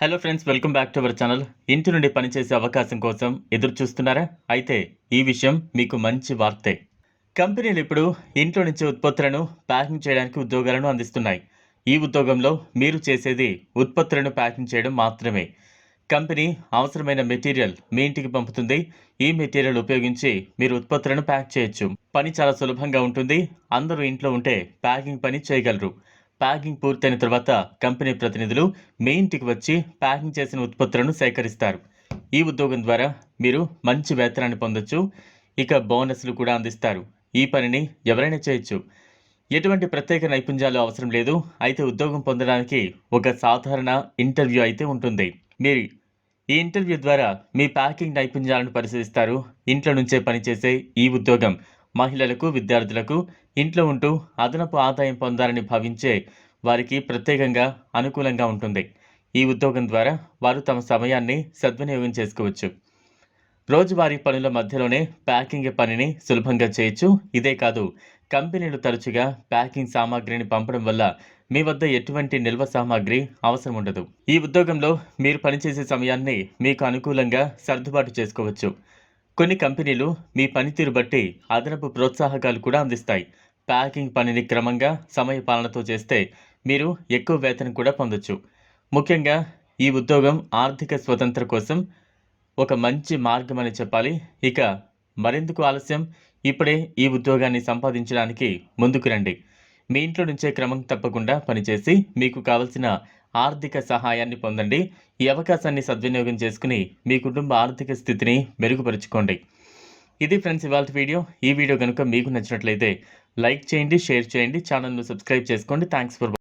Hello friends, welcome back to our channel. ఇంటి నుండి పనిచేసే అవకాశం కోసం ఎదురు చూస్తున్నారా? అయితే ఈ విషయం మీకు మంచి వార్తే. కంపెనీలు ఇప్పుడు ఇంట్లో నుంచి ఉత్పత్తులను ప్యాకింగ్ చేయడానికి ఉద్యోగాలను అందిస్తున్నాయి. ఈ ఉద్యోగంలో మీరు చేసేది ఉత్పత్తులను ప్యాకింగ్ చేయడం మాత్రమే. కంపెనీ అవసరమైన మెటీరియల్ మీ ఇంటికి పంపుతుంది. ఈ మెటీరియల్ ఉపయోగించి మీరు ఉత్పత్తులను ప్యాక్ చేయొచ్చు. పని చాలా సులభంగా ఉంటుంది. అందరూ ఇంట్లో ఉంటే ప్యాకింగ్ పని చేయగలరు. ప్యాకింగ్ పూర్తయిన తర్వాత కంపెనీ ప్రతినిధులు మీ ఇంటికి వచ్చి ప్యాకింగ్ చేసిన ఉత్పత్తులను సేకరిస్తారు. ఈ ఉద్యోగం ద్వారా మీరు మంచి వేతనాన్ని పొందొచ్చు. ఇక బోనస్లు కూడా అందిస్తారు. ఈ పనిని ఎవరైనా చేయొచ్చు. ఎటువంటి ప్రత్యేక నైపుణ్యాలు అవసరం లేదు. అయితే ఉద్యోగం పొందడానికి ఒక సాధారణ ఇంటర్వ్యూ అయితే ఉంటుంది. మీరు ఈ ఇంటర్వ్యూ ద్వారా మీ ప్యాకింగ్ నైపుణ్యాలను పరిశీలిస్తారు. ఇంట్లో నుంచే పనిచేసే ఈ ఉద్యోగం మహిళలకు, విద్యార్థులకు, ఇంట్లో ఉంటూ అదనపు ఆదాయం పొందాలని భావించే వారికి ప్రత్యేకంగా అనుకూలంగా ఉంటుంది. ఈ ఉద్యోగం ద్వారా వారు తమ సమయాన్ని సద్వినియోగం చేసుకోవచ్చు. రోజువారీ పనుల మధ్యలోనే ప్యాకింగ్ పనిని సులభంగా చేయొచ్చు. ఇదే కాదు, కంపెనీలు తరచుగా ప్యాకింగ్ సామాగ్రిని పంపడం వల్ల మీ వద్ద ఎటువంటి నిల్వ సామాగ్రి అవసరం ఉండదు. ఈ ఉద్యోగంలో మీరు పనిచేసే సమయాన్ని మీకు అనుకూలంగా సర్దుబాటు చేసుకోవచ్చు. కొన్ని కంపెనీలు మీ పనితీరు బట్టి అదనపు ప్రోత్సాహకాలు కూడా అందిస్తాయి. ప్యాకింగ్ పనిని క్రమంగా సమయపాలనతో చేస్తే మీరు ఎక్కువ వేతనం కూడా పొందొచ్చు. ముఖ్యంగా ఈ ఉద్యోగం ఆర్థిక స్వతంత్ర కోసం ఒక మంచి మార్గం అని చెప్పాలి. ఇక మరెందుకు ఆలస్యం? ఇప్పుడే ఈ ఉద్యోగాన్ని సంపాదించడానికి ముందుకు రండి. మీ ఇంట్లో నుంచే క్రమం తప్పకుండా పనిచేసి మీకు కావలసిన ఆర్థిక సహాయాన్ని పొందండి. ఈ అవకాశాన్ని సద్వినియోగం చేసుకుని మీ కుటుంబ ఆర్థిక స్థితిని మెరుగుపరుచుకోండి. ఇది ఫ్రెండ్స్ ఇవాల్టి వీడియో. ఈ వీడియో కనుక మీకు నచ్చినట్లయితే లైక్ చేయండి, షేర్ చేయండి, ఛానల్ను సబ్స్క్రైబ్ చేసుకోండి. Thanks for